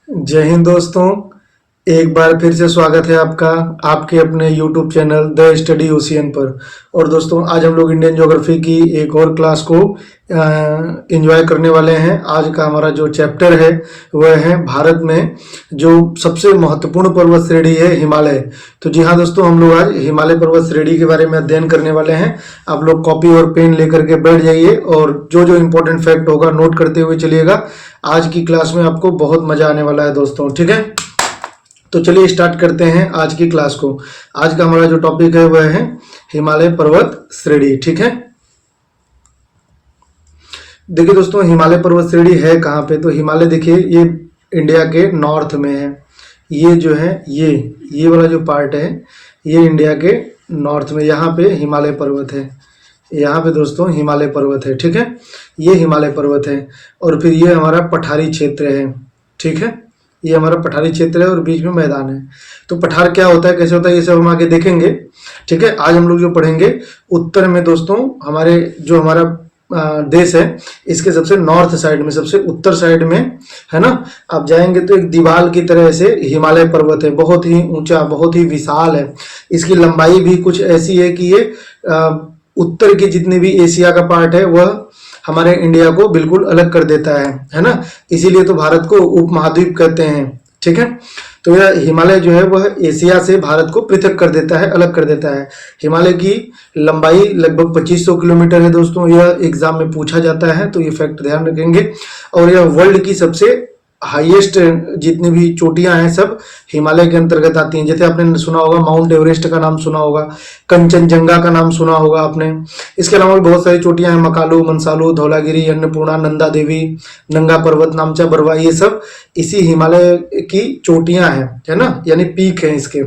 जय हिंद दोस्तों। एक बार फिर से स्वागत है आपका आपके अपने YouTube channel the study ocean पर। और दोस्तों आज हम लोग इंडियन ज्योग्राफी की एक और क्लास को एंजॉय करने वाले हैं। आज का हमारा जो चैप्टर है वह है भारत में जो सबसे महत्वपूर्ण पर्वत श्रेणी है हिमालय। तो जी हाँ दोस्तों, हम लोग आज हिमालय पर्वत श्रेणी के बारे में अध्ययन करने वाले हैं। आप लोग कॉपी और पेन लेकर के बैठ जाइए और जो जो इम्पोर्टेंट फैक्ट होगा नोट करते हुए चलिएगा। आज की क्लास में आपको बहुत मजा आने वाला है दोस्तों, ठीक है। तो चलिए स्टार्ट करते हैं आज की क्लास को। आज का हमारा जो टॉपिक है वह है हिमालय पर्वत श्रेणी, ठीक है। देखिए दोस्तों, हिमालय पर्वत श्रेणी है कहाँ पे? तो हिमालय देखिए ये इंडिया के नॉर्थ में है। ये जो है ये वाला जो पार्ट है ये इंडिया के नॉर्थ में, यहाँ पे हिमालय पर्वत है। यहाँ पे दोस्तों हिमालय पर्वत है, ठीक है। ये हिमालय पर्वत है और फिर ये हमारा पठारी क्षेत्र है, ठीक है। ये हमारा पठारी क्षेत्र है और बीच में मैदान है। तो पठार क्या होता है, कैसे होता है, ये सब हम आगे देखेंगे, ठीक है। आज हम लोग जो पढ़ेंगे उत्तर में दोस्तों हमारे जो हमारा देश है इसके सबसे नॉर्थ साइड में, सबसे उत्तर साइड में है ना। आप जाएंगे तो एक दीवार की तरह से हिमालय पर्वत है, बहुत ही ऊंचा, बहुत ही विशाल है। इसकी लंबाई भी कुछ ऐसी है कि ये उत्तर के जितने भी एशिया का पार्ट है वह हमारे इंडिया को बिल्कुल अलग कर देता है ना। इसीलिए तो भारत को उपमहाद्वीप कहते हैं, ठीक है। तो यह हिमालय जो है वह एशिया से भारत को पृथक कर देता है, अलग कर देता है। हिमालय की लंबाई लगभग 2500 किलोमीटर है दोस्तों। यह एग्जाम में पूछा जाता है तो ये फैक्ट ध्यान रखेंगे। और यह वर्ल्ड की सबसे हाईएस्ट जितनी भी चोटियां हैं सब हिमालय के अंतर्गत आती हैं। जैसे आपने सुना होगा माउंट एवरेस्ट का नाम सुना होगा, कंचनजंगा का नाम सुना होगा आपने। इसके अलावा भी बहुत सारी चोटियां हैं, मकालू, मनसालू, धौलागिरी, अन्नपूर्णा, नंदा देवी, नंगा पर्वत, नामचा बरवा, ये सब इसी हिमालय की चोटियां हैं, है ना, यानी पीक है इसके।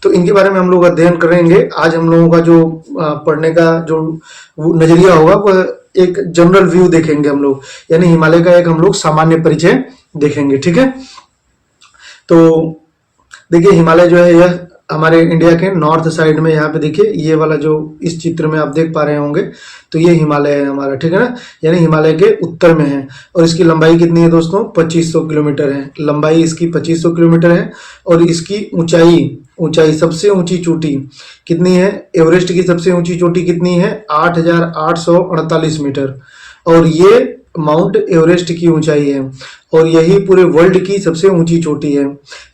तो इनके बारे में हम लोग अध्ययन करेंगे। आज हम लोगों का जो पढ़ने का जो नजरिया होगा वह एक जनरल व्यू देखेंगे हम लोग, यानी हिमालय का एक हम लोग सामान्य परिचय देखेंगे, ठीक है। तो देखिए हिमालय जो है यह हमारे इंडिया के नॉर्थ साइड में, यहाँ पे देखिए ये वाला जो इस चित्र में आप देख पा रहे होंगे तो ये हिमालय है हमारा, ठीक है ना। यानी हिमालय के उत्तर में है और इसकी लंबाई कितनी है दोस्तों? 2500 किलोमीटर है। लंबाई इसकी 2500 किलोमीटर है और इसकी ऊंचाई सबसे ऊंची चोटी कितनी है? एवरेस्ट की सबसे ऊंची चोटी कितनी है? 8848 मीटर। और ये माउंट एवरेस्ट की ऊंचाई है और यही पूरे वर्ल्ड की सबसे ऊंची चोटी है।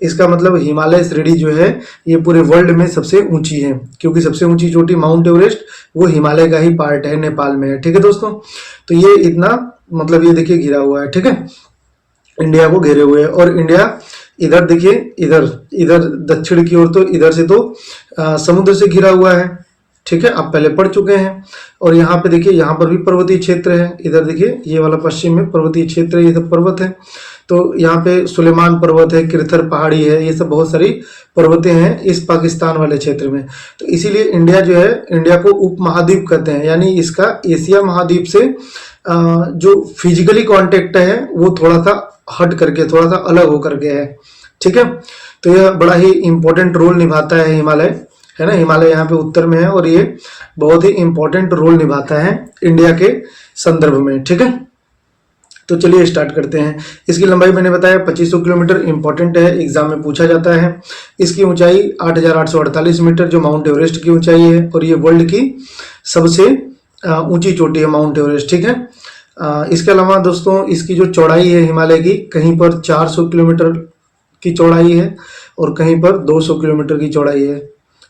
इसका मतलब हिमालय श्रेणी जो है ये पूरे वर्ल्ड में सबसे ऊंची है, क्योंकि सबसे ऊंची चोटी माउंट एवरेस्ट वो हिमालय का ही पार्ट है, नेपाल में है, ठीक है दोस्तों। तो ये इतना मतलब ये देखिए घिरा हुआ है, ठीक है, इंडिया को घेरे हुए है। और इंडिया इधर देखिए, इधर दक्षिण की ओर, तो इधर से तो समुद्र से घिरा हुआ है, ठीक है, आप पहले पढ़ चुके हैं। और यहाँ पे देखिए यहाँ पर भी पर्वतीय क्षेत्र है। इधर देखिए ये वाला पश्चिम में पर्वतीय क्षेत्र है, ये सब पर्वत है। तो यहाँ पे सुलेमान पर्वत है, किरथर पहाड़ी है, ये सब बहुत सारी पर्वतें हैं इस पाकिस्तान वाले क्षेत्र में। तो इसीलिए इंडिया जो है, इंडिया को उपमहाद्वीप कहते हैं, यानी इसका एशिया महाद्वीप से जो फिजिकली कांटेक्ट है वो थोड़ा सा हट करके, थोड़ा सा अलग होकर के है, ठीक है। तो यह बड़ा ही इंपॉर्टेंट रोल निभाता है हिमालय, है ना। हिमालय यहाँ पे उत्तर में है और ये बहुत ही इंपॉर्टेंट रोल निभाता है इंडिया के संदर्भ में, ठीक है। तो चलिए स्टार्ट करते हैं। इसकी लंबाई मैंने बताया 2500 किलोमीटर, इंपॉर्टेंट है, एग्जाम में पूछा जाता है। इसकी ऊंचाई 8848 मीटर जो माउंट एवरेस्ट की ऊंचाई है और ये वर्ल्ड की सबसे ऊंची चोटी है माउंट एवरेस्ट, ठीक है। इसके अलावा दोस्तों इसकी जो चौड़ाई है हिमालय की, कहीं पर 400 किलोमीटर की चौड़ाई है और कहीं पर 200 किलोमीटर की चौड़ाई है।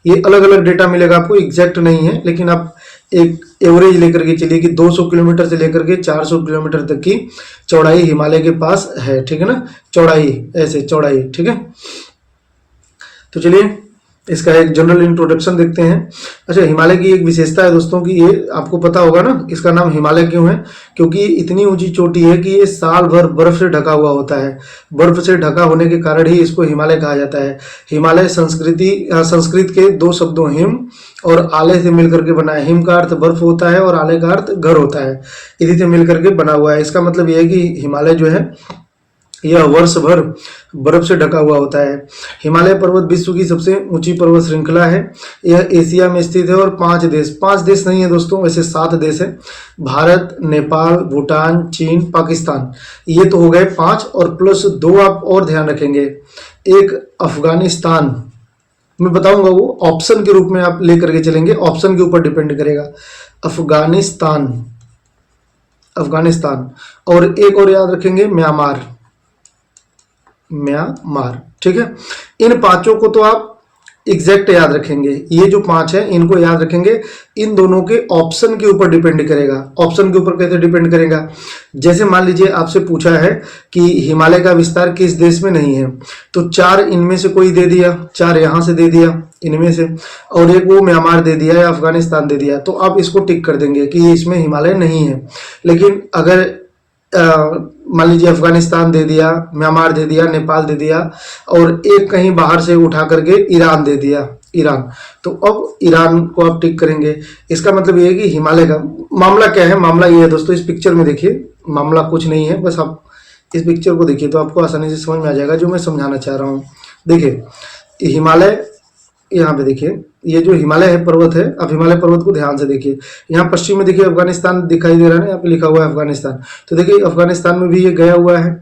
ये अलग अलग डेटा मिलेगा आपको, एग्जैक्ट नहीं है, लेकिन आप एक एवरेज लेकर के चलिए कि 200 किलोमीटर से लेकर के 400 किलोमीटर तक की चौड़ाई हिमालय के पास है, ठीक है ना। चौड़ाई ऐसे चौड़ाई, ठीक है। तो चलिए इसका एक जनरल इंट्रोडक्शन देखते हैं। अच्छा, हिमालय की एक विशेषता है दोस्तों कि ये आपको पता होगा ना, इसका नाम हिमालय क्यों है? क्योंकि ये इतनी ऊंची चोटी है कि ये साल भर बर्फ से ढका हुआ होता है। बर्फ से ढका होने के कारण ही इसको हिमालय कहा जाता है। हिमालय संस्कृत के दो शब्दों हिम और आले से मिलकर के बना है। हिम का अर्थ बर्फ होता है और आले का अर्थ घर होता है, इसी से मिलकर के बना हुआ है। इसका मतलब यह है कि हिमालय जो है यह वर्ष भर बर्फ से ढका हुआ होता है। हिमालय पर्वत विश्व की सबसे ऊंची पर्वत श्रृंखला है। यह एशिया में स्थित है और 5 देश नहीं है दोस्तों, वैसे 7 देश है। भारत, नेपाल, भूटान, चीन, पाकिस्तान, ये तो हो गए 5 और प्लस 2 आप और ध्यान रखेंगे, एक अफगानिस्तान। मैं बताऊंगा वो ऑप्शन के रूप में आप लेकर के चलेंगे, ऑप्शन के ऊपर डिपेंड करेगा। अफगानिस्तान, अफगानिस्तान, और एक और याद रखेंगे म्यांमार, म्यांमार, ठीक है। इन 5 को तो आप एग्जैक्ट याद रखेंगे, ये जो 5 है इनको याद रखेंगे। इन दोनों के ऑप्शन के ऊपर डिपेंड करेगा। ऑप्शन के ऊपर कैसे डिपेंड करेगा, जैसे मान लीजिए आपसे पूछा है कि हिमालय का विस्तार किस देश में नहीं है, तो 4 इनमें से कोई दे दिया, 4 यहां से दे दिया इनमें से, और एक वो म्यांमार दे दिया या अफगानिस्तान दे दिया, तो आप इसको टिक कर देंगे कि इसमें हिमालय नहीं है। लेकिन अगर मान लीजिए अफगानिस्तान दे दिया, म्यांमार दे दिया, नेपाल दे दिया, और एक कहीं बाहर से उठा करके ईरान दे दिया, ईरान, तो अब ईरान को आप टिक करेंगे। इसका मतलब ये है कि हिमालय का मामला क्या है, मामला ये है दोस्तों, इस पिक्चर में देखिए, मामला कुछ नहीं है, बस आप इस पिक्चर को देखिए तो आपको आसानी से समझ में आ जाएगा जो मैं समझाना चाह रहा हूँ। देखिए हिमालय, यहाँ पे देखिए ये जो हिमालय है पर्वत है, अब हिमालय पर्वत को ध्यान से देखिए, यहाँ पश्चिम में देखिए अफगानिस्तान दिखाई दे रहा है ना, यहाँ पे लिखा हुआ है अफगानिस्तान, तो देखिए अफगानिस्तान में भी ये गया हुआ है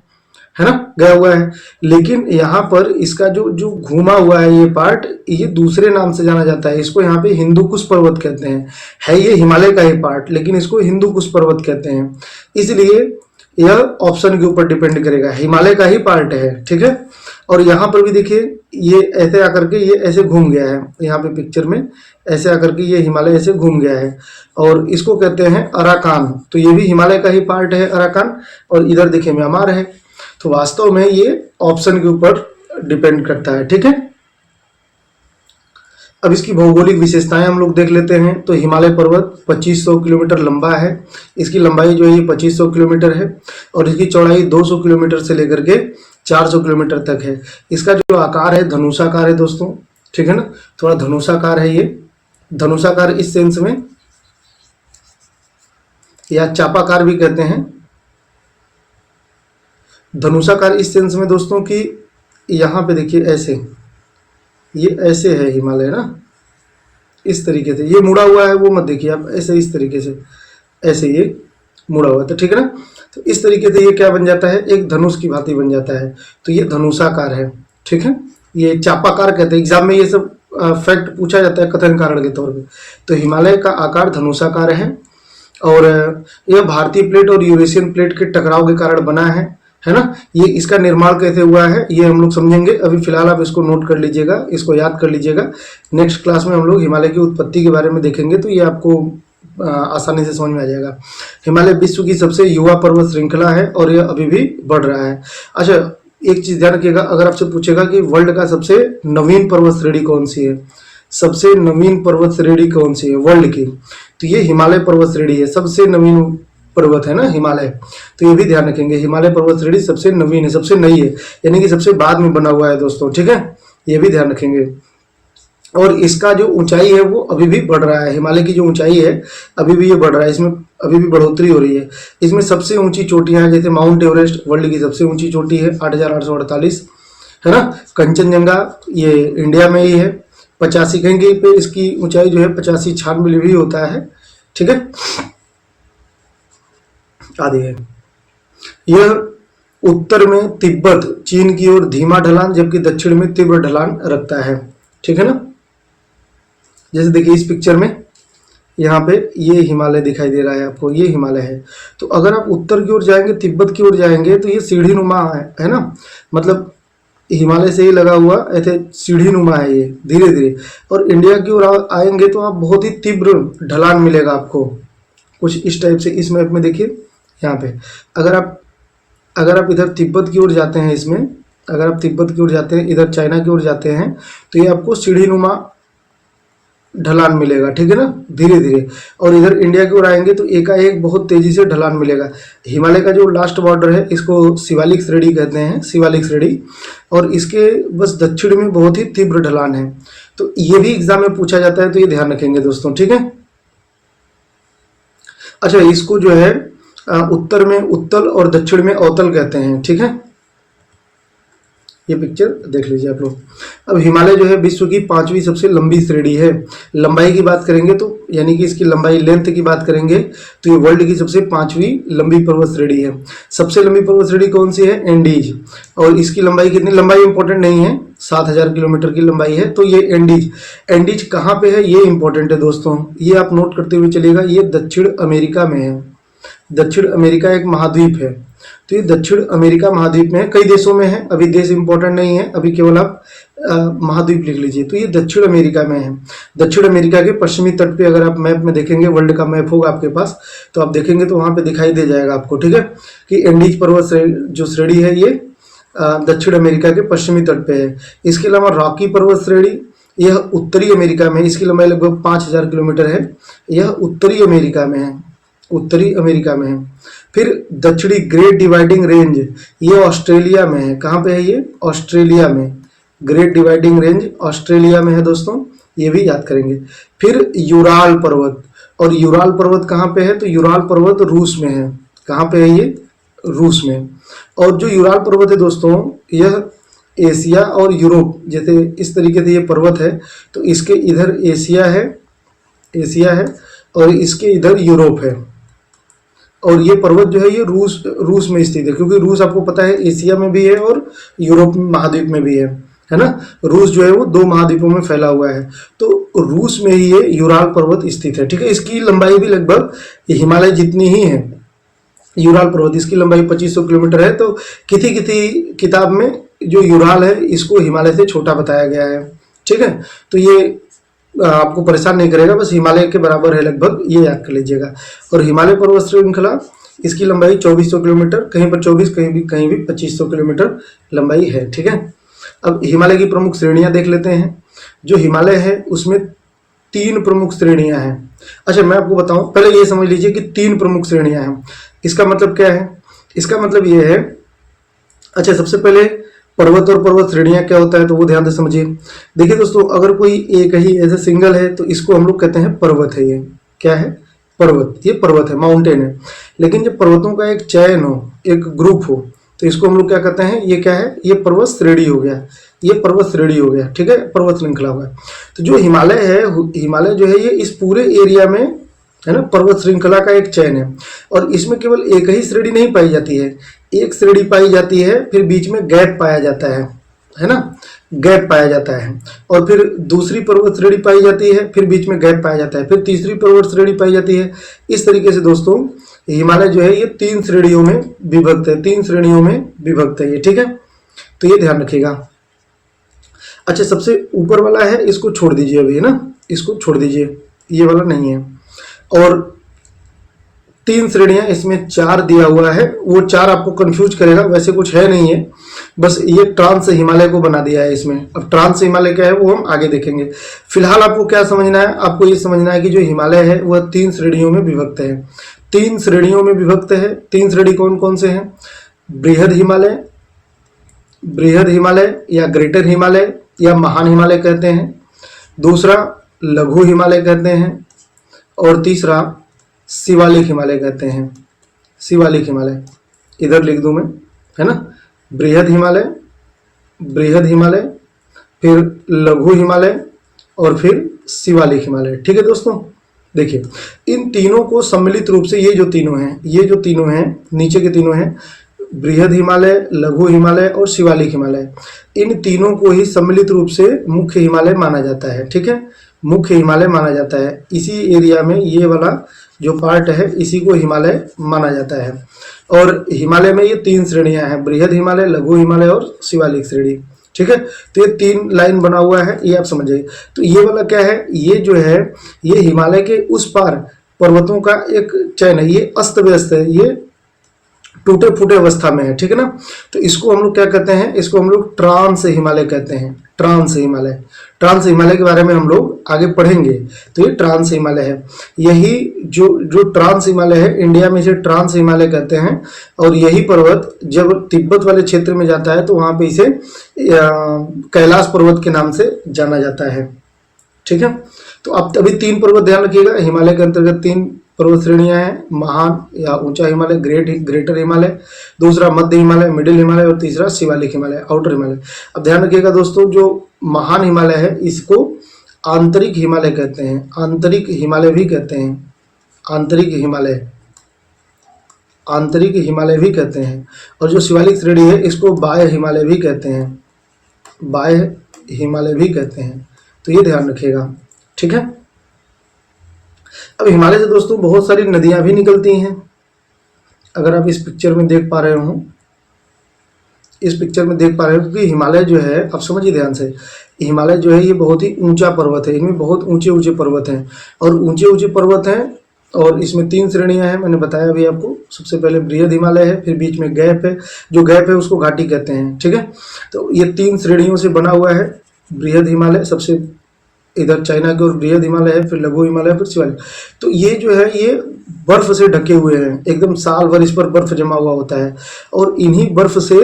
ना, गया हुआ है। लेकिन यहाँ पर इसका जो जो घूमा हुआ है ये पार्ट, ये दूसरे नाम से जाना जाता है, इसको यहाँ पे हिंदू कुश पर्वत कहते हैं। है ये हिमालय का ही पार्ट, लेकिन इसको हिंदू कुश पर्वत कहते हैं, इसलिए यह ऑप्शन के ऊपर डिपेंड करेगा, हिमालय का ही पार्ट है, ठीक है। और यहाँ पर भी देखिए ये ऐसे आकर के ये ऐसे घूम गया है, यहाँ पे पिक्चर में ऐसे आकर के ये हिमालय ऐसे घूम गया है, और इसको कहते हैं अराकान, तो ये भी हिमालय का ही पार्ट है अराकान, और इधर देखिए म्यांमार है। तो वास्तव में ये ऑप्शन के ऊपर डिपेंड करता है, ठीक है। अब इसकी भौगोलिक विशेषताएं हम लोग देख लेते हैं। तो हिमालय पर्वत 2500 किलोमीटर लंबा है, इसकी लंबाई जो है ये 2500 किलोमीटर है, और इसकी चौड़ाई 200 किलोमीटर से लेकर के 400 किलोमीटर तक है। इसका जो आकार है धनुषाकार है दोस्तों, ठीक है ना, थोड़ा धनुषाकार है ये, धनुषाकार इस सेंस में, या चापाकार भी कहते हैं। धनुषाकार इस सेंस में दोस्तों कि यहाँ पे देखिए ऐसे, ये ऐसे है हिमालय ना, इस तरीके से ये मुड़ा हुआ है, वो मत देखिए आप, ऐसे इस तरीके से ऐसे ये मुड़ा हुआ है, तो ठीक है ना। तो इस तरीके से ये क्या बन जाता है, एक धनुष की भांति बन जाता है, तो ये धनुषाकार है, ठीक है। ये चापाकार कहते हैं, एग्जाम में ये सब फैक्ट पूछा जाता है कथन कारण के तौर पे। तो हिमालय का आकार धनुषाकार है, और यह भारतीय प्लेट और यूरेशियन प्लेट के टकराव के कारण बना है ना। ये इसका निर्माण कैसे हुआ है ये हम लोग समझेंगे, अभी फिलहाल आप इसको नोट कर लीजिएगा, इसको याद कर लीजिएगा। नेक्स्ट क्लास में हम लोग हिमालय की उत्पत्ति के बारे में देखेंगे, तो ये आपको आसानी से समझ में आ जाएगा। हिमालय विश्व की सबसे युवा पर्वत श्रृंखला है, और यह अभी भी बढ़ रहा है। अच्छा, एक चीज ध्यान रखिएगा, अगर आपसे पूछेगा कि वर्ल्ड का सबसे नवीन पर्वत श्रेणी कौन सी है, सबसे नवीन पर्वत श्रेणी कौन सी है वर्ल्ड की, तो ये हिमालय पर्वत श्रेणी है, सबसे नवीन पर्वत है ना हिमालय। तो ये भी ध्यान रखेंगे, हिमालय पर्वत श्रेणी सबसे नवीन है, सबसे नई है, यानी कि सबसे बाद में बना हुआ है दोस्तों, ठीक है, ये भी ध्यान रखेंगे। और इसका जो ऊंचाई है वो अभी भी बढ़ रहा है, हिमालय की जो ऊंचाई है अभी भी ये बढ़ रहा है, इसमें अभी भी बढ़ोतरी हो रही है। इसमें सबसे ऊंची चोटियां हैं, जैसे माउंट एवरेस्ट वर्ल्ड की सबसे ऊंची चोटी है 8848, है ना। कंचनजंगा ये इंडिया में ही है, 85 कहीं पे इसकी ऊंचाई जो है 85-96 भी होता है, ठीक है, आदि है। यह उत्तर में तिब्बत चीन की ओर धीमा ढलान, जबकि दक्षिण में तीव्र ढलान रखता है, ठीक है ना। जैसे देखिए इस पिक्चर में यहाँ पे ये हिमालय दिखाई दे रहा है आपको, ये हिमालय है। तो अगर आप उत्तर की ओर जाएंगे, तिब्बत की ओर जाएंगे, तो ये सीढ़ी नुमा है ना, मतलब हिमालय से ही लगा हुआ ऐसे सीढ़ी नुमा है ये धीरे धीरे। और इंडिया की ओर आएंगे तो आप बहुत ही तीव्र ढलान मिलेगा आपको, कुछ इस टाइप से। इस मैप में देखिए यहाँ पे, अगर आप इधर तिब्बत की ओर जाते हैं, इसमें अगर आप तिब्बत की ओर जाते हैं, इधर चाइना की ओर जाते हैं, तो ये आपको सीढ़ी नुमा ढलान मिलेगा, ठीक है ना, धीरे धीरे। और इधर इंडिया की ओर आएंगे तो एकाएक बहुत तेजी से ढलान मिलेगा। हिमालय का जो लास्ट बॉर्डर है इसको शिवालिक श्रेणी कहते हैं, शिवालिक श्रेणी, और इसके बस दक्षिण में बहुत ही तीव्र ढलान है। तो ये भी एग्जाम में पूछा जाता है, तो ये ध्यान रखेंगे दोस्तों, ठीक है। अच्छा, इसको जो है उत्तर में उत्तल और दक्षिण में अवतल कहते हैं, ठीक है। ये पिक्चर देख लीजिए आप लोग। अब हिमालय जो है विश्व की 5वीं सबसे लंबी श्रेणी है। लंबाई की बात करेंगे तो यानी कि इसकी लंबाई लेंथ की बात करेंगे तो ये वर्ल्ड की सबसे 5वीं लंबी पर्वत श्रेणी है। सबसे लंबी पर्वत श्रेणी कौन सी है? एंडीज। और इसकी लंबाई कितनी, लंबाई इंपॉर्टेंट नहीं है, 7000 किलोमीटर की लंबाई है। तो ये एंडीज, एंडीज कहाँ पे है ये इंपॉर्टेंट है दोस्तों, ये आप नोट करते हुए चलिएगा। ये दक्षिण अमेरिका में है। दक्षिण अमेरिका एक महाद्वीप है, तो ये दक्षिण अमेरिका महाद्वीप में है। कई देशों में है, अभी देश इंपॉर्टेंट नहीं है, अभी केवल आप महाद्वीप लिख लीजिए। तो ये दक्षिण अमेरिका में है। दक्षिण अमेरिका के पश्चिमी तट पे अगर आप मैप में देखेंगे, वर्ल्ड का मैप होगा आपके पास, तो आप देखेंगे तो वहां पे दिखाई दे जाएगा आपको, ठीक है, कि एंडीज पर्वत जो श्रेणी है ये दक्षिण अमेरिका के पश्चिमी तट पे है। इसके अलावा रॉकी पर्वत श्रेणी यह उत्तरी अमेरिका में, इसकी लंबाई लगभग 5000 किलोमीटर है। यह उत्तरी अमेरिका में है, उत्तरी अमेरिका में है। फिर दक्षिणी ग्रेट डिवाइडिंग रेंज ये ऑस्ट्रेलिया में है। कहाँ पे है ये? ऑस्ट्रेलिया में। ग्रेट डिवाइडिंग रेंज ऑस्ट्रेलिया में है दोस्तों, ये भी याद करेंगे। फिर यूराल पर्वत, और यूराल पर्वत कहाँ पे है? तो यूराल पर्वत रूस में है। कहाँ पे है ये? रूस में। और जो यूराल पर्वत है दोस्तों, यह एशिया और यूरोप, जैसे इस तरीके से ये पर्वत है, तो इसके इधर एशिया है, एशिया है, और इसके इधर यूरोप है। और ये पर्वत जो है ये रूस में स्थित है, क्योंकि रूस आपको पता है एशिया में भी है और यूरोप महाद्वीप में भी है ना। रूस जो है वो 2 महाद्वीपों में फैला हुआ है, तो रूस में ही ये यूराल पर्वत स्थित है, ठीक है। इसकी लंबाई भी लगभग हिमालय जितनी ही है। यूराल पर्वत, इसकी लंबाई 2500 किलोमीटर है। तो किसी किसी किताब में जो यूराल है इसको हिमालय से छोटा बताया गया है, ठीक है। तो ये आपको परेशान नहीं करेगा, बस हिमालय के बराबर है लगभग, ये याद कर लीजिएगा। और हिमालय पर्वत श्रृंखला इसकी लंबाई 2400 किलोमीटर, कहीं पर 24, कहीं भी 2500 किलोमीटर लंबाई है, ठीक है। अब हिमालय की प्रमुख श्रेणियां देख लेते हैं। जो हिमालय है उसमें 3 प्रमुख श्रेणियां हैं। अच्छा मैं आपको बताऊं, पहले ये समझ लीजिए कि 3 प्रमुख श्रेणियां हैं। इसका मतलब क्या है? इसका मतलब ये है, अच्छा सबसे पहले पर्वत और पर्वत श्रेणियां क्या होता है तो वो ध्यान से समझिए। देखिए दोस्तों, अगर कोई एक ही ऐसे सिंगल है तो इसको हम लोग कहते हैं पर्वत है। ये क्या है? पर्वत, ये पर्वत है, माउंटेन है। लेकिन जब पर्वतों का एक चयन हो, एक ग्रुप हो, तो इसको हम लोग क्या कहते हैं? ये क्या है? ये पर्वत श्रेणी हो गया, ये पर्वत श्रेणी हो गया, ठीक है, पर्वत श्रृंखला हो गया। तो जो हिमालय है, हिमालय जो है ये इस पूरे एरिया में है ना, पर्वत श्रृंखला का एक चयन है। और इसमें केवल एक ही श्रेणी नहीं पाई जाती है, एक श्रेणी पाई जाती है, फिर बीच में गैप पाया जाता है ना, गैप पाया जाता है। और फिर दूसरी पर्वत श्रेणी पाई जाती है, फिर बीच में गैप पाया जाता है, फिर तीसरी पर्वत श्रेणी पाई जाती है। इस तरीके से दोस्तों हिमालय जो है ये 3 श्रेणियों में विभक्त है, 3 श्रेणियों में विभक्त है ये, ठीक है। तो ये ध्यान रखिएगा। अच्छा सबसे ऊपर वाला है इसको छोड़ दीजिए अभी, है ना, इसको छोड़ दीजिए, ये वाला नहीं है। और 3 श्रेणियां, इसमें 4 दिया हुआ है, वो 4 आपको कंफ्यूज करेगा, वैसे कुछ है नहीं है, बस ये ट्रांस हिमालय को बना दिया है इसमें। अब ट्रांस हिमालय क्या है वो हम आगे देखेंगे। फिलहाल आपको क्या समझना है? आपको ये समझना है कि जो हिमालय है वह 3 श्रेणियों में विभक्त है। 3 श्रेणियों में विभक्त है। 3 श्रेणी कौन कौन से हैं? बृहद हिमालय, बृहद हिमालय या ग्रेटर हिमालय या महान हिमालय कहते हैं। दूसरा लघु हिमालय कहते हैं। और तीसरा शिवालिक हिमालय कहते हैं। शिवालिक हिमालय इधर लिख दूं मैं, है ना, बृहद हिमालय, बृहद हिमालय, फिर लघु हिमालय और फिर शिवालिक हिमालय, ठीक है दोस्तों। देखिए इन तीनों को सम्मिलित रूप से, ये जो तीनों हैं, ये जो तीनों हैं नीचे के तीनों हैं, बृहद हिमालय, लघु हिमालय और शिवालिक हिमालय, इन तीनों को ही सम्मिलित रूप से मुख्य हिमालय माना जाता है, ठीक है, मुख्य हिमालय माना जाता है। इसी एरिया में ये वाला जो पार्ट है इसी को हिमालय माना जाता है। और हिमालय में ये 3 श्रेणियां हैं, बृहद हिमालय, लघु हिमालय और शिवालिक श्रेणी, ठीक है। तो ये 3 लाइन बना हुआ है, ये आप समझिए। तो ये वाला क्या है? ये जो है ये हिमालय के उस पार पर्वतों का एक चयन है, ये अस्त व्यस्त है, ये टूटे फूटे अवस्था में है, ठीक है ना। तो इसको हम लोग क्या कहते हैं? इसको हम लोग ट्रांस हिमालय कहते हैं, ट्रांस हिमालय। ट्रांस हिमालय के बारे में हम लोग आगे पढ़ेंगे। तो ये ट्रांस हिमालय है। यही जो ट्रांस हिमालय है, इंडिया में इसे ट्रांस हिमालय कहते हैं। और यही पर्वत जब तिब्बत वाले क्षेत्र में जाता है तो वहां पे इसे कैलाश पर्वत के नाम से जाना जाता है, ठीक है। तो अब अभी 3 पर्वत ध्यान रखिएगा, हिमालय के अंतर्गत 3 पर्वत श्रेणियां हैं, महान या ऊंचा हिमालय, ग्रेटर हिमालय, दूसरा मध्य हिमालय, मिडिल हिमालय और तीसरा शिवालिक हिमालय, आउटर हिमालय। अब ध्यान रखिएगा दोस्तों, जो महान हिमालय है इसको आंतरिक हिमालय कहते हैं, आंतरिक हिमालय भी कहते हैं, आंतरिक हिमालय, आंतरिक हिमालय भी कहते हैं। और जो शिवालिक श्रेणी है इसको बाह्य हिमालय भी कहते हैं, बाह्य हिमालय भी कहते हैं। तो ये ध्यान रखिएगा, ठीक है। अब हिमालय से दोस्तों बहुत सारी नदियां भी निकलती हैं। अगर आप इस पिक्चर में देख पा रहे हो, इस पिक्चर में देख पा रहे हो कि हिमालय जो है, आप समझिए ध्यान से, हिमालय जो है ये बहुत ही ऊंचा पर्वत है, इनमें बहुत ऊंचे ऊंचे पर्वत हैं और ऊंचे ऊंचे पर्वत हैं। और इसमें 3 श्रेणियां हैं, मैंने बताया अभी आपको। सबसे पहले बृहद हिमालय है, फिर बीच में गैप है, जो गैप है उसको घाटी कहते हैं, ठीक है। तो ये 3 श्रेणियों से बना हुआ है। बृहद हिमालय सबसे इधर चाइना की ओर बृहद हिमालय है, फिर लघु हिमालय, फिर शिवालिक। तो ये जो है ये बर्फ से ढके हुए हैं, एकदम साल भर इस पर बर्फ जमा हुआ होता है और इन्हीं बर्फ से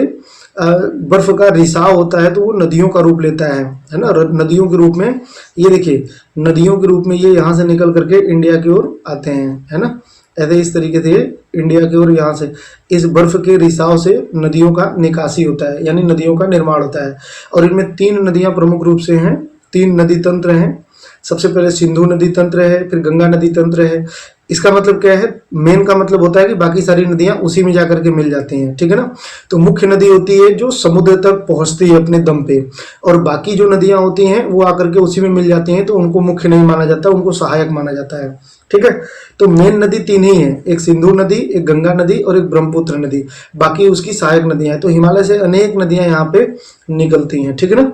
बर्फ का रिसाव होता है तो वो नदियों का रूप लेता है ना। नदियों के रूप में ये देखिए, नदियों के रूप में ये यहाँ से निकल करके इंडिया की ओर आते हैं, है ना। ऐसे इस तरीके से इंडिया की ओर यहाँ से इस बर्फ के रिसाव से नदियों का निकासी होता है, यानी नदियों का निर्माण होता है। और इनमें 3 नदियां प्रमुख रूप से हैं, 3 नदी तंत्र हैं। सबसे पहले सिंधु नदी तंत्र है, फिर गंगा नदी तंत्र है। इसका मतलब क्या है, मेन का मतलब होता है कि बाकी सारी नदियां उसी में जाकर के मिल जाती हैं, ठीक है ना। तो मुख्य नदी होती है जो समुद्र तक पहुंचती है अपने दम पे, और बाकी जो नदियां होती हैं वो आकर के उसी में मिल जाती हैं, तो उनको मुख्य नहीं माना जाता, उनको सहायक माना जाता है, ठीक है। तो मेन नदी 3 ही है, एक सिंधु नदी, एक गंगा नदी और एक ब्रह्मपुत्र नदी। बाकी उसकी सहायक नदियां हैं। तो हिमालय से अनेक नदियां यहाँ पे निकलती हैं, ठीक है ना।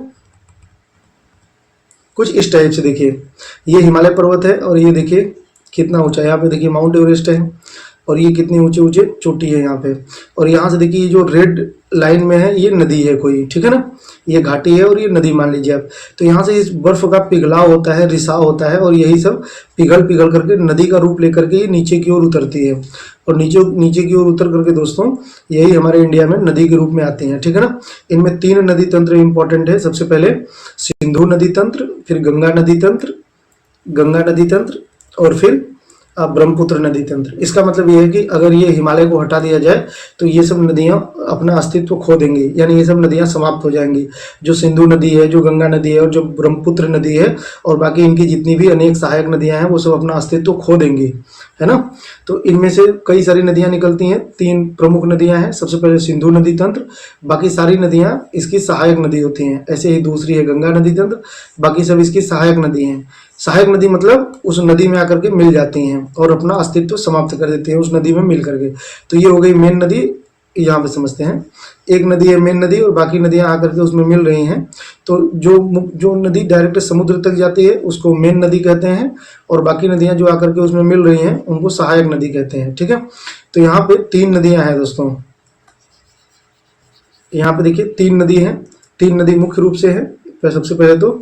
कुछ इस टाइप से देखिए, ये हिमालय पर्वत है और ये देखिए कितना ऊंचा है। यहाँ पे देखिए माउंट एवरेस्ट है और ये कितनी ऊंचे ऊंचे चोटी है यहाँ पे। और यहाँ से देखिए ये जो रेड लाइन में है ये नदी है कोई, ठीक है ना। ये घाटी है और ये नदी मान लीजिए आप। तो यहाँ से इस बर्फ का पिघलाव होता है, रिसाव होता है और यही सब पिघल पिघल करके नदी का रूप लेकर के ये नीचे की ओर उतरती है। और नीचे की ओर उतर करके दोस्तों यही हमारे इंडिया में नदी के रूप में आती हैं, ठीक है ना। इनमें 3 नदी तंत्र इंपॉर्टेंट है। सबसे पहले सिंधु नदी तंत्र, फिर गंगा नदी तंत्र और फिर ब्रह्मपुत्र नदी तंत्र। इसका मतलब ये है कि अगर ये हिमालय को हटा दिया जाए तो ये सब नदियां अपना अस्तित्व खो देंगी, यानी ये सब नदियां समाप्त हो जाएंगी। जो सिंधु नदी है, जो गंगा नदी है और जो ब्रह्मपुत्र नदी है और बाकी इनकी जितनी भी अनेक सहायक नदियां हैं वो सब अपना अस्तित्व खो देंगी, है ना। तो इनमें से कई सारी नदियां निकलती हैं। 3 प्रमुख नदियां हैं। सबसे पहले सिंधु नदी तंत्र, बाकी सारी नदियां इसकी सहायक नदी होती हैं। ऐसे ही दूसरी है गंगा नदी तंत्र, बाकी सब इसकी सहायक नदी हैं। सहायक नदी मतलब उस नदी में आकर के मिल जाती हैं और अपना अस्तित्व समाप्त कर देती हैं उस नदी में मिल करके। तो ये हो गई मेन नदी, यहाँ पे समझते हैं। एक नदी है मेन नदी और बाकी नदियां आकर के उसमें मिल रही हैं। तो जो नदी डायरेक्ट समुद्र तक जाती है उसको मेन नदी कहते हैं और बाकी नदियां जो आकर के उसमें मिल रही हैं उनको सहायक नदी कहते हैं, ठीक है। तो यहाँ पे 3 नदियां हैं दोस्तों। यहाँ पे देखिए 3 नदी हैं। 3 नदी मुख्य रूप से है। सबसे पहले तो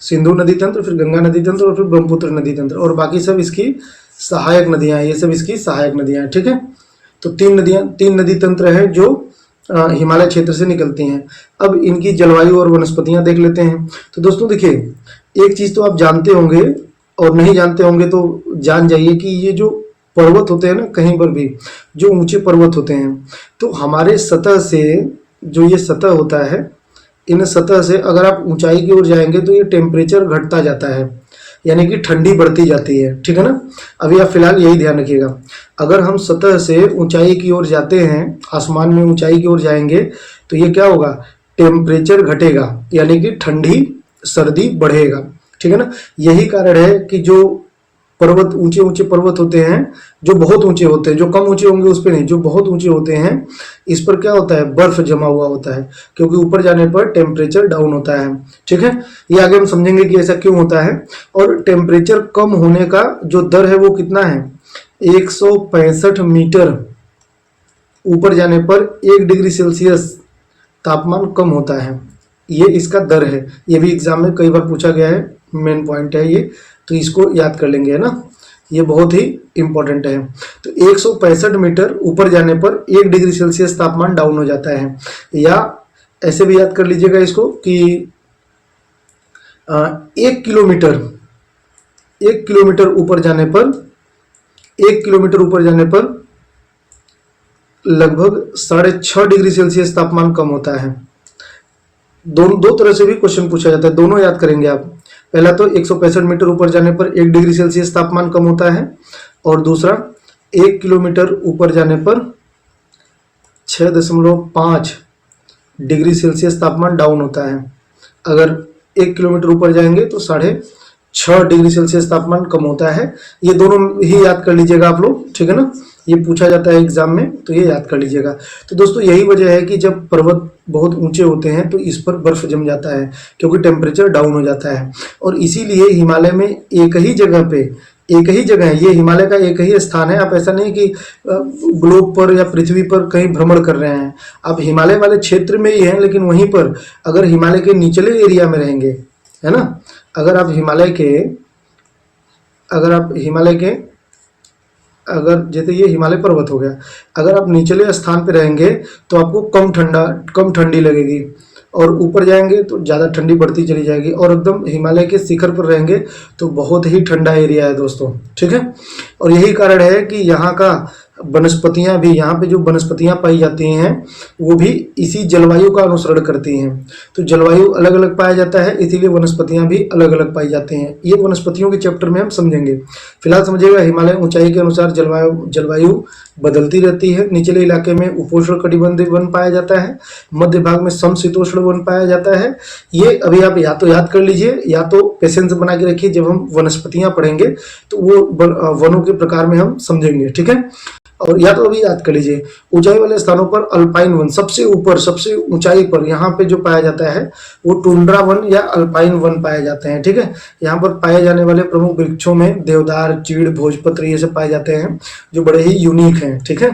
सिंधु नदी तंत्र, फिर गंगा नदी तंत्र और फिर ब्रह्मपुत्र नदी तंत्र, और बाकी सब इसकी सहायक नदियां हैं। ये सब इसकी सहायक नदियां हैं, ठीक है। तो 3 नदी तंत्र है जो हिमालय क्षेत्र से निकलती हैं। अब इनकी जलवायु और वनस्पतियां देख लेते हैं। तो दोस्तों देखिए, एक चीज तो आप जानते होंगे और नहीं जानते होंगे तो जान जाइए कि ये जो पर्वत होते हैं ना, कहीं पर भी जो ऊंचे पर्वत होते हैं, तो हमारे सतह से जो ये सतह होता है, इन सतह से अगर आप ऊंचाई की ओर जाएंगे तो ये टेम्परेचर घटता जाता है, यानी कि ठंडी बढ़ती जाती है, ठीक है ना। अभी आप फिलहाल यही ध्यान रखिएगा, अगर हम सतह से ऊंचाई की ओर जाते हैं, आसमान में ऊंचाई की ओर जाएंगे तो ये क्या होगा, टेम्परेचर घटेगा, यानी कि ठंडी सर्दी बढ़ेगा, ठीक है ना। यही कारण है कि जो पर्वत ऊंचे ऊंचे पर्वत होते हैं, जो बहुत ऊंचे होते हैं, जो कम ऊंचे होंगे उस पर नहीं, जो बहुत ऊंचे होते हैं, इस पर क्या होता है, बर्फ जमा हुआ होता है, क्योंकि ऊपर जाने पर टेम्परेचर डाउन होता है, ठीक है। ये आगे हम समझेंगे कि ऐसा क्यों होता है। और टेम्परेचर कम होने का जो दर है वो कितना है, 165 मीटर ऊपर जाने पर 1 डिग्री सेल्सियस तापमान कम होता है। ये इसका दर है। ये भी एग्जाम में कई बार पूछा गया है, मेन पॉइंट है ये, तो इसको याद कर लेंगे, है ना। ये बहुत ही इंपॉर्टेंट है। तो 165 मीटर ऊपर जाने पर 1 डिग्री सेल्सियस तापमान डाउन हो जाता है। या ऐसे भी याद कर लीजिएगा इसको कि 1 किलोमीटर 1 किलोमीटर ऊपर जाने पर 1 किलोमीटर ऊपर जाने पर लगभग 6.5 डिग्री सेल्सियस तापमान कम होता है। दो तरह से भी क्वेश्चन पूछा जाता है, दोनों याद करेंगे आप। पहला तो 165 मीटर ऊपर जाने पर 1 डिग्री सेल्सियस तापमान कम होता है, और दूसरा 1 किलोमीटर ऊपर जाने पर 6.5 डिग्री सेल्सियस तापमान डाउन होता है। अगर 1 किलोमीटर ऊपर जाएंगे तो 6.5 डिग्री सेल्सियस तापमान कम होता है। ये दोनों ही याद कर लीजिएगा आप लोग, ठीक है ना। ये पूछा जाता है एग्जाम में, तो ये याद कर लीजिएगा। तो दोस्तों यही वजह है कि जब पर्वत बहुत ऊंचे होते हैं तो इस पर बर्फ जम जाता है, क्योंकि टेम्परेचर डाउन हो जाता है। और इसीलिए हिमालय में एक ही जगह है, ये हिमालय का एक ही स्थान है। आप ऐसा नहीं कि ग्लोब पर या पृथ्वी पर कहीं भ्रमण कर रहे हैं, आप हिमालय वाले क्षेत्र में ही हैं, लेकिन वहीं पर अगर हिमालय के निचले एरिया में रहेंगे, है ना, अगर आप हिमालय के अगर जैसे ये हिमालय पर्वत हो गया, अगर आप निचले स्थान पे रहेंगे तो आपको कम ठंडी लगेगी, और ऊपर जाएंगे तो ज़्यादा ठंडी बढ़ती चली जाएगी, और एकदम हिमालय के शिखर पर रहेंगे तो बहुत ही ठंडा एरिया है दोस्तों, ठीक है। और यही कारण है कि यहाँ का वनस्पतियाँ भी, यहाँ पे जो वनस्पतियाँ पाई जाती हैं वो भी इसी जलवायु का अनुसरण करती हैं। तो जलवायु अलग अलग पाया जाता है, इसीलिए वनस्पतियाँ भी अलग अलग पाई जाती हैं। ये वनस्पतियों के चैप्टर में हम समझेंगे। फिलहाल समझिएगा, हिमालय ऊंचाई के अनुसार जलवायु बदलती रहती है। निचले इलाके में उपोष्ण कटिबंधीय वन पाया जाता है, मध्य भाग में समशीतोष्ण वन पाया जाता है। ये अभी आप या तो याद कर लीजिए या तो पेशेंस बना के रखिए, जब हम वनस्पतियां पढ़ेंगे तो वो वनों के प्रकार में हम समझेंगे, ठीक है। और या तो अभी याद कर लीजिए, ऊंचाई वाले स्थानों पर अल्पाइन वन, सबसे ऊपर सबसे ऊंचाई पर यहाँ पे जो पाया जाता है वो टुंड्रा वन या अल्पाइन वन पाए जाते हैं, ठीक है। यहाँ पर पाए जाने वाले प्रमुख वृक्षों में देवदार, चीड़, भोजपत्र ये सब पाए जाते हैं, जो बड़े ही यूनिक हैं, ठीक है।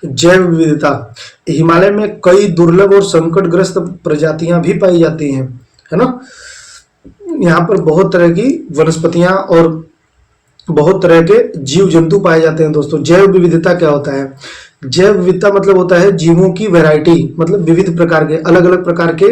जैव विविधता, हिमालय में कई दुर्लभ और संकटग्रस्त प्रजातियां भी पाई जाती हैं, है ना। यहाँ पर बहुत तरह की वनस्पतियां और बहुत तरह के जीव जंतु पाए जाते हैं दोस्तों। जैव विविधता क्या होता है? जैव विविधता मतलब होता है जीवों की वैरायटी, मतलब विविध प्रकार के, अलग अलग प्रकार के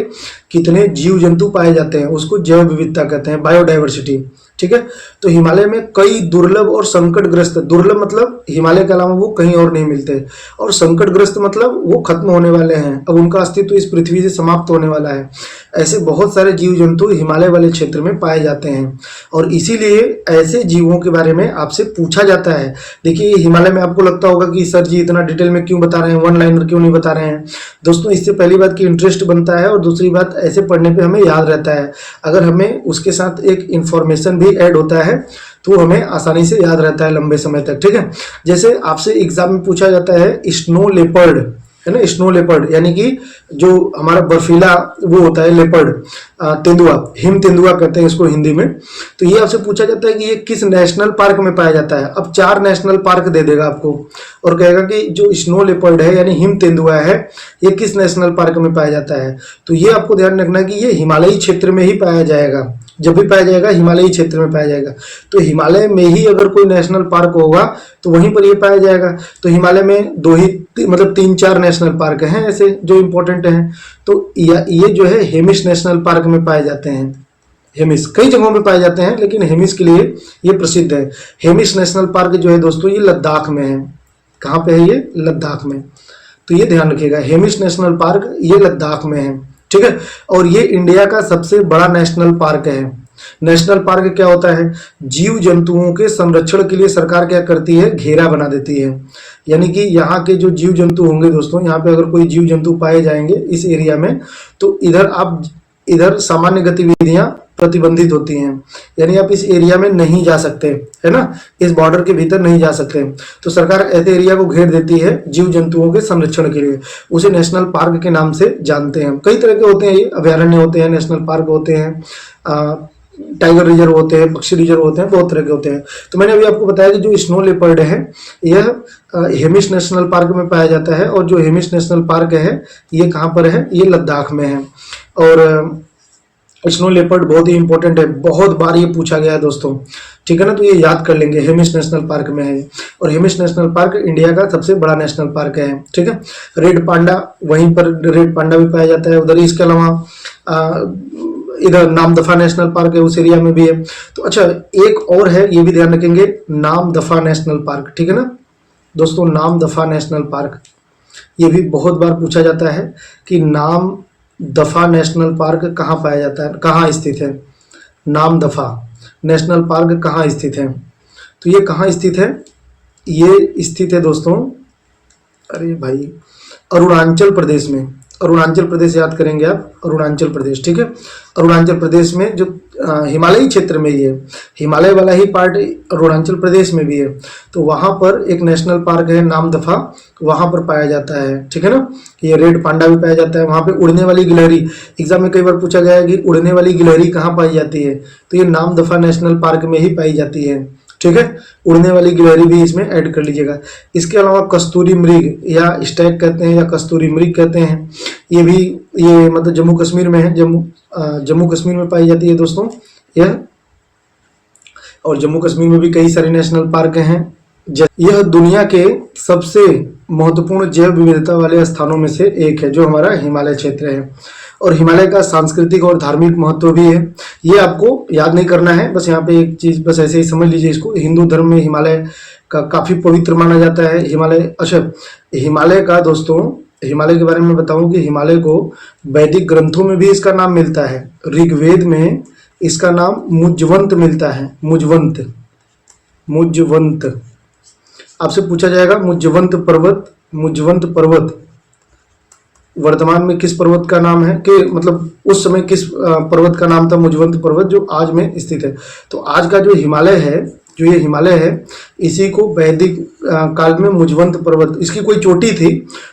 कितने जीव जंतु पाए जाते हैं, उसको जैव विविधता कहते हैं, बायोडाइवर्सिटी, ठीक है। तो हिमालय में कई दुर्लभ और संकटग्रस्त, दुर्लभ मतलब हिमालय के अलावा वो कहीं और नहीं मिलते, और संकटग्रस्त मतलब वो खत्म होने वाले हैं, अब उनका अस्तित्व इस पृथ्वी से समाप्त होने वाला है। ऐसे बहुत सारे जीव जंतु हिमालय वाले क्षेत्र में पाए जाते हैं, और इसीलिए ऐसे जीवों के बारे में आपसे पूछा जाता है। देखिए हिमालय में आपको लगता होगा कि सर जी इतना डिटेल में क्यों बता रहे हैं, वन लाइनर क्यों नहीं बता रहे हैं। दोस्तों इससे पहली बात की इंटरेस्ट बनता है, और दूसरी बात ऐसे पढ़ने पे हमें याद रहता है। अगर हमें उसके साथ एक इंफॉर्मेशन भी ऐड होता है तो हमें आसानी से याद रहता है लंबे समय तक, ठीक है। जैसे आपसे एग्जाम में पूछा जाता है स्नो लेपर्ड, है ना, स्नो लेपर्ड यानी कि जो हमारा बर्फीला वो होता है लेपर्ड, तेंदुआ, हिम तेंदुआ कहते हैं इसको हिंदी में। तो ये आपसे पूछा जाता है कि ये किस नेशनल पार्क में पाया जाता है। अब 4 नेशनल पार्क दे देगा आपको और कहेगा कि जो स्नो लेपर्ड है यानी हिम तेंदुआ है ये किस नेशनल पार्क में पाया जाता है। तो ये आपको ध्यान रखना है कि ये हिमालयी क्षेत्र में ही पाया जाएगा, जब भी पाया जाएगा हिमालयी क्षेत्र में पाया जाएगा। तो हिमालय में ही अगर कोई नेशनल पार्क होगा तो वहीं पर ये पाया जाएगा। तो हिमालय में 3-4 नेशनल पार्क हैं ऐसे जो इंपॉर्टेंट हैं। तो ये जो है हेमिस नेशनल पार्क में पाए जाते हैं। हेमिस कई जगहों में पाए जाते हैं, लेकिन हेमिस के लिए ये प्रसिद्ध है। हेमिस नेशनल पार्क जो है दोस्तों ये लद्दाख में है। कहाँ पे है ये? लद्दाख में। तो ये ध्यान रखिएगा, हेमिस नेशनल पार्क ये लद्दाख में है, ठीक है। और ये इंडिया का सबसे बड़ा नेशनल पार्क है। नेशनल पार्क क्या होता है? जीव जंतुओं के संरक्षण के लिए सरकार क्या करती है? घेरा बना देती है। यानी कि यहाँ के जो जीव जंतु होंगे दोस्तों, यहाँ पे अगर कोई जीव जंतु पाए जाएंगे इस एरिया में तो इधर सामान्य गतिविधियां प्रतिबंधित होती हैं, यानी आप इस एरिया में नहीं जा सकते, है ना, इस बॉर्डर के भीतर नहीं जा सकते। तो सरकार ऐसे एरिया को घेर देती है जीव जंतुओं के संरक्षण के लिए, उसे नेशनल पार्क के नाम से जानते हैं। कई तरह के होते हैं, ये अभयारण्य होते हैं, नेशनल पार्क होते हैं, टाइगर रिजर्व होते हैं, पक्षी रिजर्व होते हैं, बहुत तरह के होते हैं। तो मैंने अभी आपको बताया कि जो स्नो लेपर्ड है यह हेमिस नेशनल पार्क में पाया जाता है, और जो हेमिस नेशनल पार्क है ये कहाँ पर है? ये लद्दाख में है। और स्नो लेपर्ड बहुत ही इंपॉर्टेंट है, बहुत बार ये पूछा गया है दोस्तों, ठीक है ना। तो ये याद कर लेंगे, हेमिस नेशनल पार्क में है, और हेमिस नेशनल पार्क इंडिया का सबसे बड़ा नेशनल पार्क है, ठीक है। रेड पांडा, वहीं पर रेड पांडा भी पाया जाता है उधर ही। इसके अलावा इधर नामदफा नेशनल पार्क है, उस एरिया में भी है। तो अच्छा, एक और है, ये भी ध्यान रखेंगे, नामदफा नेशनल पार्क, ठीक है ना दोस्तों, नामदफा नेशनल पार्क। ये भी बहुत बार पूछा जाता है कि नामदफा नेशनल पार्क कहाँ पाया जाता है, कहाँ स्थित है, नामदफा नेशनल पार्क कहाँ स्थित है। तो ये कहाँ स्थित है, ये स्थित है दोस्तों, अरे भाई, अरुणाचल प्रदेश में। अरुणाचल प्रदेश याद करेंगे आप, अरुणाचल प्रदेश, ठीक है। अरुणाचल प्रदेश में जो हिमालयी क्षेत्र में ये हिमालय वाला ही पार्ट अरुणाचल प्रदेश में भी है। तो वहाँ पर एक नेशनल पार्क है नामदफा, वहाँ पर पाया जाता है, ठीक है ना। ये रेड पांडा भी पाया जाता है वहाँ पे। उड़ने वाली गिलहरी, एग्जाम में कई बार पूछा गया है कि उड़ने वाली गिलहरी कहाँ पाई जाती है, तो ये नामदफा नेशनल पार्क में ही पाई जाती है, ठीक है। उड़ने वाली गिलहरी भी इसमें ऐड कर लीजिएगा। इसके अलावा कस्तूरी मृग या स्टैग कहते हैं या कस्तूरी मृग कहते हैं, ये भी ये मतलब जम्मू कश्मीर में है, जम्मू कश्मीर में पाई जाती है दोस्तों यह। और जम्मू कश्मीर में भी कई सारे नेशनल पार्क हैं। यह दुनिया के सबसे महत्वपूर्ण जैव विविधता वाले स्थानों में से एक है, जो हमारा हिमालय क्षेत्र है। और हिमालय का सांस्कृतिक और धार्मिक महत्व भी है, ये आपको याद नहीं करना है, बस यहाँ पे एक चीज बस ऐसे ही समझ लीजिए इसको। हिंदू धर्म में हिमालय का काफी पवित्र माना जाता है। हिमालय, अच्छा, हिमालय का दोस्तों, हिमालय के बारे में बताऊं कि हिमालय को वैदिक ग्रंथों में भी इसका नाम मिलता है। ऋग्वेद में इसका नाम मुजवंत मिलता है, मुजवंत, मुजवंत। आपसे पूछा जाएगा मुजवंत पर्वत, मुजवंत पर्वत वर्तमान में किस पर्वत का नाम है, कि मतलब उस समय किस पर्वत का नाम था मुजवंत पर्वत, जो आज में स्थित है। तो आज का जो हिमालय है, जो ये हिमालय है, इसी को वैदिक काल में मुजवंत पर्वत, इसकी कोई चोटी थी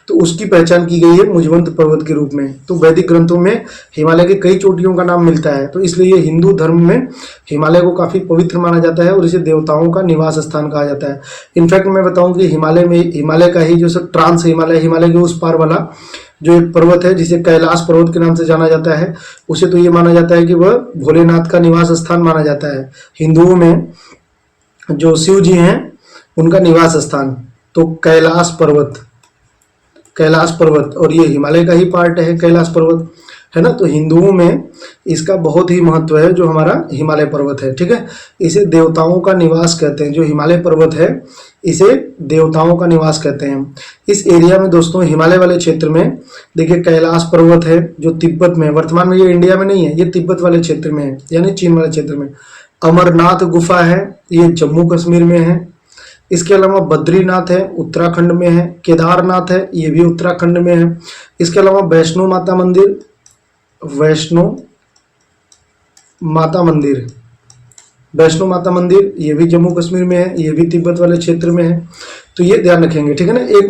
तो उसकी पहचान की गई है मुजवंत पर्वत के रूप में। तो वैदिक ग्रंथों में हिमालय के कई चोटियों का नाम मिलता है, तो इसलिए ये हिंदू धर्म में हिमालय को काफी पवित्र माना जाता है और इसे देवताओं का निवास स्थान कहा जाता है। इनफैक्ट मैं बताऊं कि हिमालय में, हिमालय का ही जो ट्रांस हिमालय, हिमालय के उस पार वाला जो एक पर्वत है जिसे कैलाश पर्वत के नाम से जाना जाता है, उसे तो ये माना जाता है कि वह भोलेनाथ का निवास स्थान माना जाता है। हिंदुओं में जो शिव जी हैं उनका निवास स्थान, तो कैलाश पर्वत, कैलाश पर्वत, और ये हिमालय का ही पार्ट है कैलाश पर्वत, है ना। तो हिंदुओं में इसका बहुत ही महत्व है, जो हमारा हिमालय पर्वत है, ठीक है। इसे देवताओं का निवास कहते हैं, जो हिमालय पर्वत है इसे देवताओं का निवास कहते हैं। इस एरिया में दोस्तों, हिमालय वाले क्षेत्र में देखिए कैलाश पर्वत है जो तिब्बत में, वर्तमान में ये इंडिया में नहीं है, ये तिब्बत वाले क्षेत्र में है, यानी चीन वाले क्षेत्र में। अमरनाथ गुफा है, ये जम्मू कश्मीर में है। इसके अलावा बद्रीनाथ है, उत्तराखंड में है। केदारनाथ है, ये भी उत्तराखंड में है। इसके अलावा वैष्णो माता मंदिर, वैष्णो माता मंदिर, वैष्णो माता मंदिर, ये भी जम्मू कश्मीर में है, ये भी तिब्बत वाले क्षेत्र में है। तो ये ध्यान रखेंगे, ठीक है ना। एक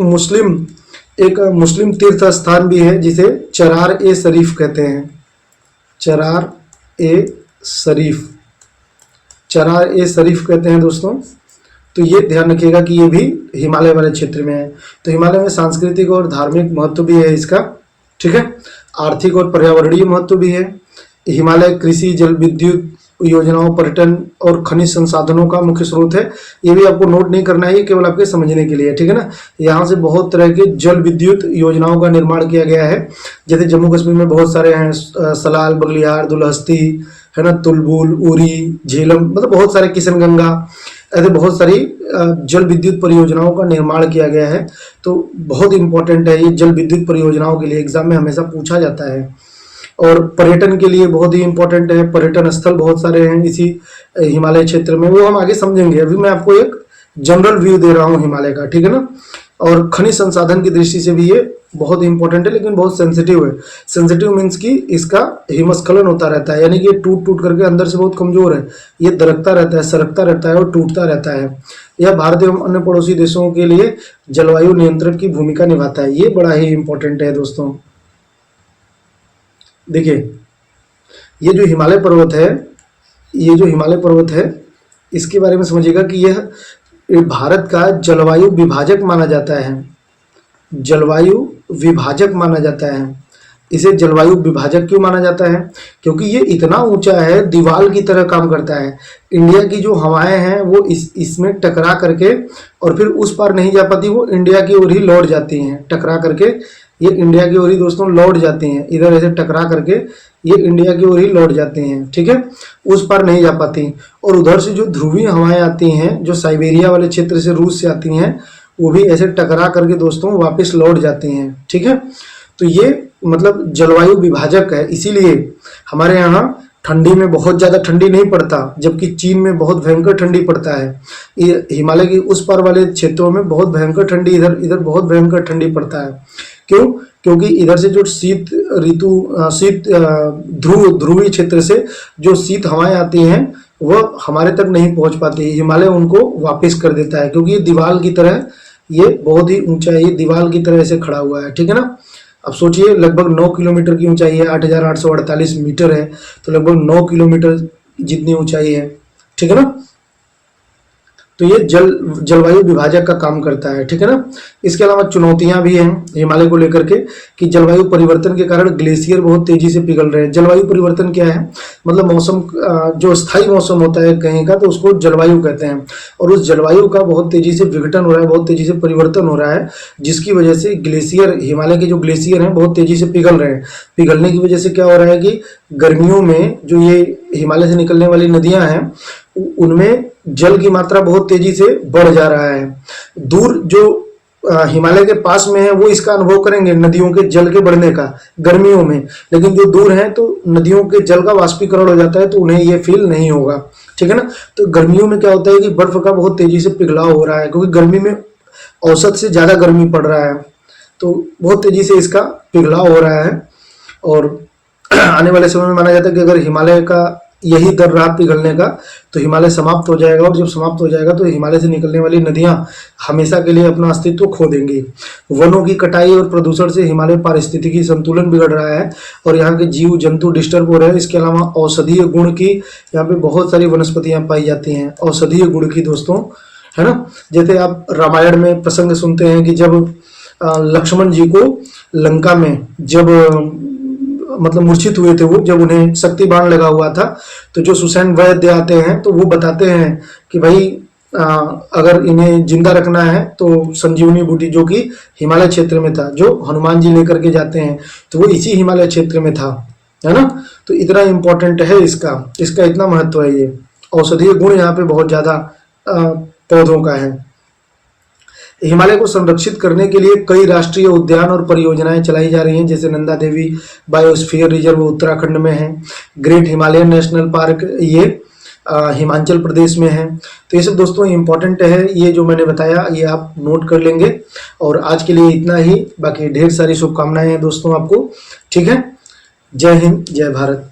मुस्लिम तीर्थ स्थान भी है जिसे चरार ए शरीफ कहते हैं, चरार ए शरीफ, चरार ए शरीफ कहते हैं दोस्तों। तो ये ध्यान रखिएगा कि ये भी हिमालय वाले क्षेत्र में है। तो हिमालय में सांस्कृतिक और धार्मिक महत्व भी है इसका, ठीक है। आर्थिक और पर्यावरणीय महत्व भी है। हिमालय कृषि, जल विद्युत योजनाओं, पर्यटन और खनिज संसाधनों का मुख्य स्रोत है। ये भी आपको नोट नहीं करना है, ये केवल आपके समझने के लिए, ठीक है ना। यहाँ से बहुत तरह के जल विद्युत योजनाओं का निर्माण किया गया है। जैसे जम्मू कश्मीर में बहुत सारे हैं, सलाल, बगलिहार, दुलहस्ती, है ना, तुलबुल, उरी, झेलम, मतलब बहुत सारे, किशनगंगा, ऐसे बहुत सारी जल विद्युत परियोजनाओं का निर्माण किया गया है। तो बहुत इंपॉर्टेंट है ये जल विद्युत परियोजनाओं के लिए, एग्जाम में हमेशा पूछा जाता है। और पर्यटन के लिए बहुत ही इंपॉर्टेंट है, पर्यटन स्थल बहुत सारे हैं इसी हिमालय क्षेत्र में, वो हम आगे समझेंगे। अभी मैं आपको एक जनरल व्यू दे रहा हूँ हिमालय का, ठीक है ना। और खनिज संसाधन की दृष्टि से भी ये बहुत इंपॉर्टेंट है, लेकिन बहुत सेंसिटिव है। सेंसिटिव मीन्स कि इसका हिमस्खलन होता रहता है, यानी कि ये टूट टूट करके अंदर से बहुत कमजोर है, ये दरकता रहता है, सरकता रहता है और टूटता रहता है। यह भारत एवं अन्य पड़ोसी देशों के लिए जलवायु नियंत्रण की भूमिका निभाता है, ये बड़ा ही इंपॉर्टेंट है दोस्तों। देखिए ये जो हिमालय पर्वत है, ये जो हिमालय पर्वत है, इसके बारे में समझिएगा कि यह भारत का जलवायु विभाजक माना जाता है, जलवायु विभाजक माना जाता है। इसे जलवायु विभाजक क्यों माना जाता है? क्योंकि ये इतना ऊंचा है, दीवार की तरह काम करता है। इंडिया की जो हवाएं हैं वो इसमें टकरा करके और फिर उस पार नहीं जा पाती, वो इंडिया की ओर ही लौट जाती हैं टकरा करके, ये इंडिया की ओर ही दोस्तों लौट जाती हैं, इधर ऐसे टकरा करके ये इंडिया की ओर ही लौट जाते हैं, ठीक है, उस पार नहीं जा पाती। और उधर से जो ध्रुवीय हवाएं आती हैं, जो साइबेरिया वाले क्षेत्र से रूस से आती हैं, वो भी ऐसे टकरा करके दोस्तों वापस लौट जाती हैं, ठीक है। तो ये मतलब जलवायु विभाजक है, इसीलिए हमारे यहाँ ठंडी में बहुत ज़्यादा ठंडी नहीं पड़ता, जबकि चीन में बहुत भयंकर ठंडी पड़ता है। ये हिमालय की उस पार वाले क्षेत्रों में बहुत भयंकर ठंडी, इधर इधर बहुत भयंकर ठंडी पड़ता है। क्यों? क्योंकि इधर से जो शीत ऋतु शीत ध्रुवीय क्षेत्र से जो शीत हवाएं आती हैं वह हमारे तक नहीं पहुंच पाती, हिमालय उनको वापस कर देता है, क्योंकि ये दीवार की तरह, ये बहुत ही ऊंचाई, दीवार की तरह ऐसे खड़ा हुआ है, ठीक है ना। अब सोचिए लगभग 9 किलोमीटर की ऊंचाई है, 8,848 मीटर है, तो लगभग 9 किलोमीटर जितनी ऊंचाई है, ठीक है ना। तो ये जलवायु विभाजक का काम करता है, ठीक है ना। इसके अलावा चुनौतियां भी हैं हिमालय को लेकर के कि जलवायु परिवर्तन के कारण ग्लेशियर बहुत तेजी से पिघल रहे हैं। जलवायु परिवर्तन क्या है? मतलब मौसम, जो स्थायी मौसम होता है कहीं का, तो उसको जलवायु कहते हैं। और उस जलवायु का बहुत तेजी से विघटन हो रहा है, बहुत तेजी से परिवर्तन हो रहा है, जिसकी वजह से ग्लेशियर, हिमालय के जो ग्लेशियर हैं बहुत तेजी से पिघल रहे हैं। पिघलने की वजह से क्या हो रहा है कि गर्मियों में जो ये हिमालय से निकलने वाली नदियां हैं उनमें जल की मात्रा बहुत तेजी से बढ़ जा रहा है। दूर जो हिमालय के पास में है वो इसका अनुभव करेंगे नदियों के जल के बढ़ने का गर्मियों में, लेकिन जो दूर हैं तो नदियों के जल का वाष्पीकरण हो जाता है, तो उन्हें ये फील नहीं होगा, ठीक है ना। तो गर्मियों में क्या होता है कि बर्फ का बहुत तेजी से पिघलाव हो रहा है, क्योंकि गर्मी में औसत से ज्यादा गर्मी पड़ रहा है, तो बहुत तेजी से इसका पिघलाव हो रहा है। और आने वाले समय में माना जाता है कि अगर हिमालय का यही दर रहा पिघलने का, तो हिमालय समाप्त हो जाएगा, और जब समाप्त हो जाएगा तो हिमालय से निकलने वाली नदियां हमेशा के लिए अपना अस्तित्व खो देंगी। वनों की कटाई और प्रदूषण से हिमालय पारिस्थितिकी संतुलन बिगड़ रहा है और यहाँ के जीव जंतु डिस्टर्ब हो रहे हैं। इसके अलावा औषधीय गुण की, यहाँ पे बहुत सारी वनस्पतियां पाई जाती हैं औषधीय गुण की दोस्तों, है ना। जैसे आप रामायण में प्रसंग सुनते हैं कि जब लक्ष्मण जी को लंका में जब मतलब मूर्छित हुए थे वो, जब उन्हें शक्ति बाण लगा हुआ था, तो जो सुसैन वैद्य आते हैं तो वो बताते हैं कि भाई अगर इन्हें जिंदा रखना है तो संजीवनी बूटी, जो कि हिमालय क्षेत्र में था, जो हनुमान जी लेकर के जाते हैं, तो वो इसी हिमालय क्षेत्र में था, है ना। तो इतना इम्पोर्टेंट है इसका इतना महत्व है। ये औषधीय गुण यहाँ पे बहुत ज्यादा पौधों का है। हिमालय को संरक्षित करने के लिए कई राष्ट्रीय उद्यान और परियोजनाएं चलाई जा रही हैं, जैसे नंदा देवी बायोस्फीयर रिजर्व उत्तराखंड में है, ग्रेट हिमालयन नेशनल पार्क ये हिमाचल प्रदेश में है। तो ये सब दोस्तों इम्पोर्टेंट है, ये जो मैंने बताया ये आप नोट कर लेंगे। और आज के लिए इतना ही, बाकी ढेर सारी शुभकामनाएं हैं दोस्तों आपको, ठीक है। जय हिंद, जय भारत।